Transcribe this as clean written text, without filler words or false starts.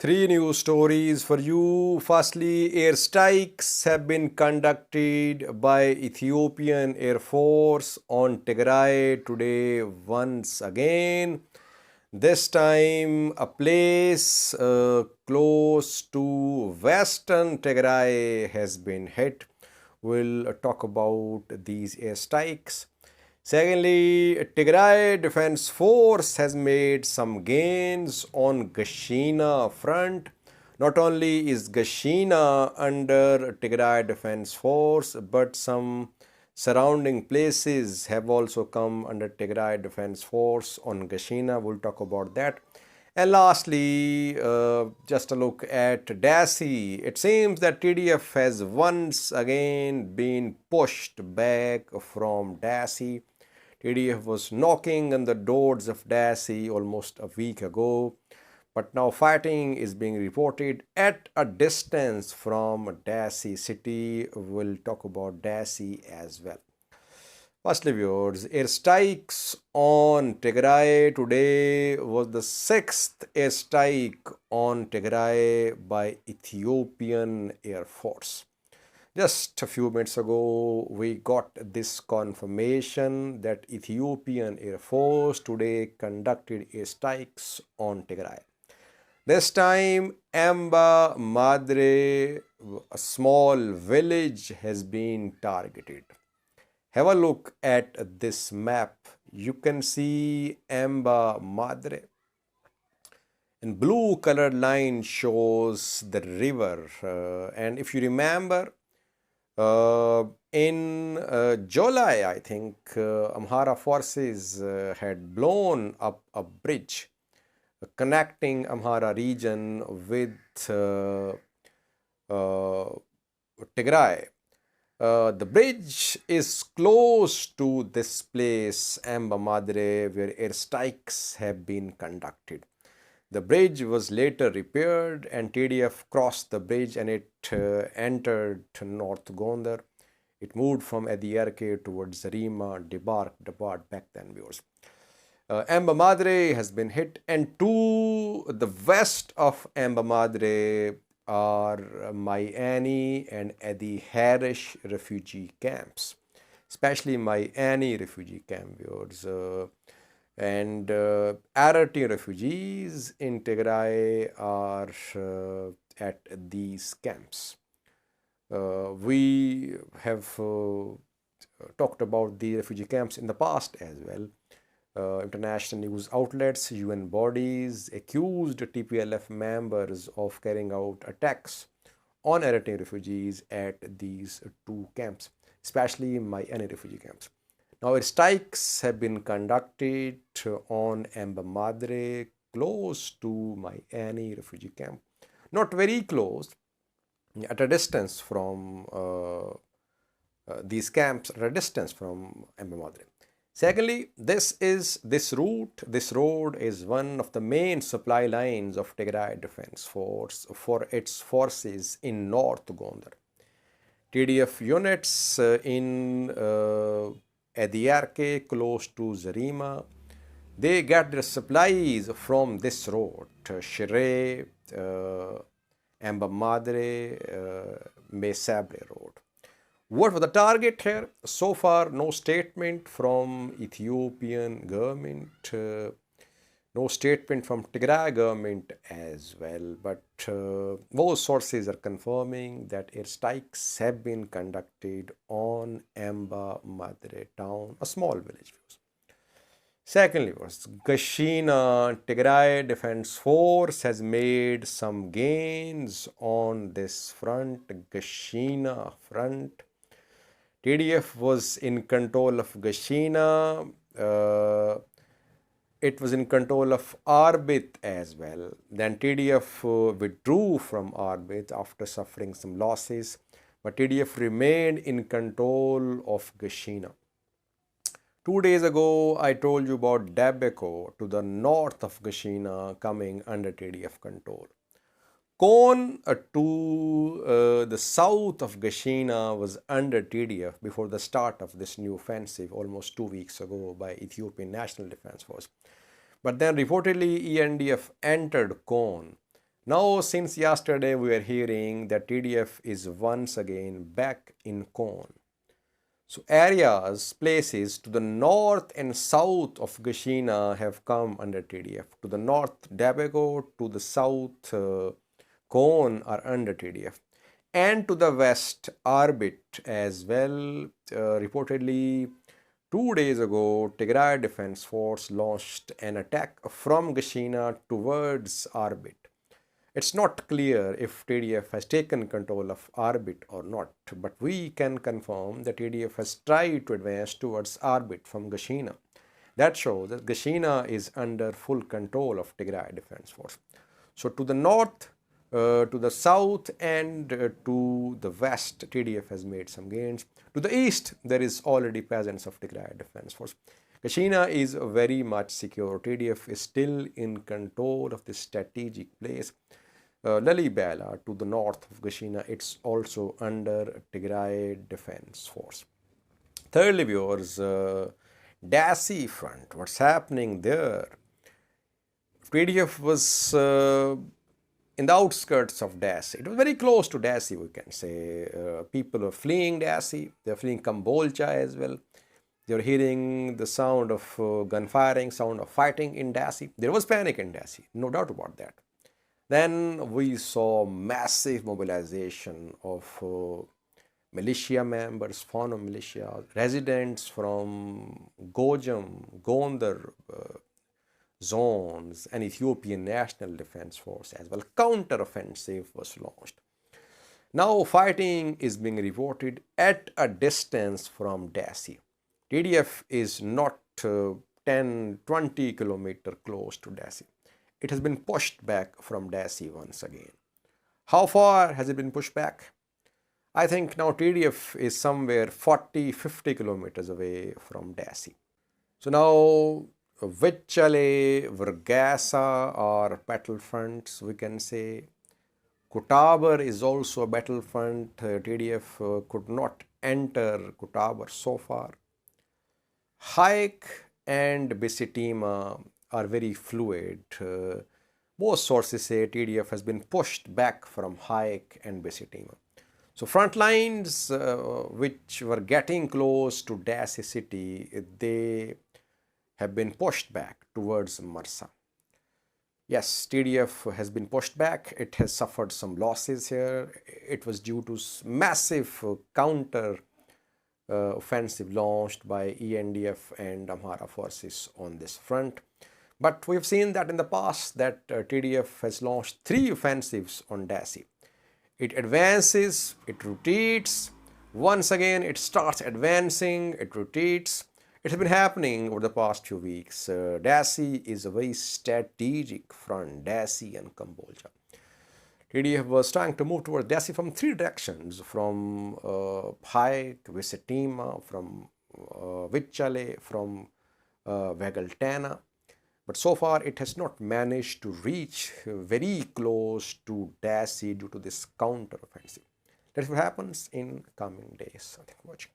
Three news stories for you. Firstly, airstrikes have been conducted by Ethiopian Air Force on Tigray today once again. This time, a place close to western Tigray has been hit. We'll talk about these airstrikes. Secondly, Tigray Defense Force has made some gains on Gashina front. Not only is Gashina under Tigray Defense Force, but some surrounding places have also come under Tigray Defense Force on Gashina. We'll talk about that. And lastly, just a look at Dassi. It seems that TDF has once again been pushed back from Dassi. TDF was knocking on the doors of Dassi almost a week ago, but now fighting is being reported at a distance from Dassi city. We'll talk about Dassi as well. Firstly, viewers, airstrikes on Tigray today was the sixth airstrike on Tigray by Ethiopian Air Force. Just a few minutes ago, we got this confirmation that Ethiopian Air Force today conducted airstrikes on Tigray. This time, Amba Madre, a small village, has been targeted. Have a look at this map. You can see Amba Madre. And blue colored line shows the river. And if you remember, in July, I think, Amhara forces had blown up a bridge connecting Amhara region with Tigray. The bridge is close to this place, Amba Madre, where airstrikes have been conducted. The bridge was later repaired and TDF crossed the bridge and it entered North Gondar. It moved from Adiyarke towards Zarima, debarked back then, viewers. Amba Madre has been hit, and to the west of Amba Madre are Mayani and Adi Harish refugee camps, especially Mayani refugee camp, viewers. And Arati refugees in Tigray are at these camps. We have talked about the refugee camps in the past as well. International news outlets, UN bodies accused TPLF members of carrying out attacks on Eritrean refugees at these two camps, especially Mayani refugee camps. Now, strikes have been conducted on Amba Madre, close to Mayani refugee camp. Not very close, at a distance from these camps, at a distance from Amba Madre. Secondly, this road is one of the main supply lines of Tigray Defense Force for its forces in North Gondar. TDF units in Adiyarke, close to Zarima, they get their supplies from this road, Shire, Amba Madre, Mesabre road. What was the target here? So far, no statement from Ethiopian government, no statement from Tigray government as well, but most sources are confirming that airstrikes have been conducted on Amba Madre town, a small village. Secondly, was Gashina. Tigray Defense Force has made some gains on this front, Gashina front. TDF was in control of Gashina. It was in control of Arbit as well. Then TDF withdrew from Arbit after suffering some losses, but TDF remained in control of Gashina. 2 days ago, I told you about Dabeko to the north of Gashina coming under TDF control. Kon to the south of Gashina was under TDF before the start of this new offensive almost 2 weeks ago by Ethiopian National Defense Force. But then reportedly ENDF entered Kon. Now, since yesterday, we are hearing that TDF is once again back in Con. So, areas, places to the north and south of Gashina have come under TDF. To the north, Dabago, to the south, Con are under TDF. And to the west, Arbit as well. Reportedly, 2 days ago, Tigray Defense Force launched an attack from Gashina towards Arbit. It's not clear if TDF has taken control of Arbit or not, but we can confirm that TDF has tried to advance towards Arbit from Gashina. That shows that Gashina is under full control of Tigray Defense Force. So to the north, to the south and to the west, TDF has made some gains. To the east, there is already presence of Tigray Defense Force. Gashina is very much secure. TDF is still in control of this strategic place. Lalibela, to the north of Gashina, it's also under Tigray Defense Force. Thirdly, viewers, Dassi front, what's happening there? TDF was in the outskirts of Dassi. It was very close to Dassi, we can say. People are fleeing Dassi. They're fleeing Kambolcha as well. They're hearing the sound of gunfiring, sound of fighting in Dassi. There was panic in Dassi, no doubt about that. Then we saw massive mobilization of militia members, foreign militia, residents from Gojam, Gondar zones, and Ethiopian National Defense Force as well. Counter-offensive was launched. Now fighting is being reported at a distance from Dassi. TDF is not 10-20 kilometers close to Dassi. It has been pushed back from Dassi once again. How far has it been pushed back? I think now TDF is somewhere 40-50 kilometers away from Dassi. So now Vichale, Vergasa are battlefronts, we can say. Kutabar is also a battlefront. TDF could not enter Kutabar so far. Haik and Bisitima are very fluid. Both sources say TDF has been pushed back from Haik and Bisitima. So front lines which were getting close to Dassi city, they have been pushed back towards Marsa. Yes, TDF has been pushed back. It has suffered some losses here. It was due to massive counter offensive launched by ENDF and Amhara forces on this front. But we've seen that in the past that TDF has launched 3 offensives on Dassi. It advances, it retreats, once again it starts advancing, it retreats. It has been happening over the past few weeks. Dassi is a very strategic front, Dassi and Kambolcha. TDF was trying to move towards Dassi from 3 directions, from Haik, Visitima, from Vichale, from Vegaltana. But so far it has not managed to reach very close to Dassi due to this counter-offensive. That's what happens in coming days. Thank you for watching.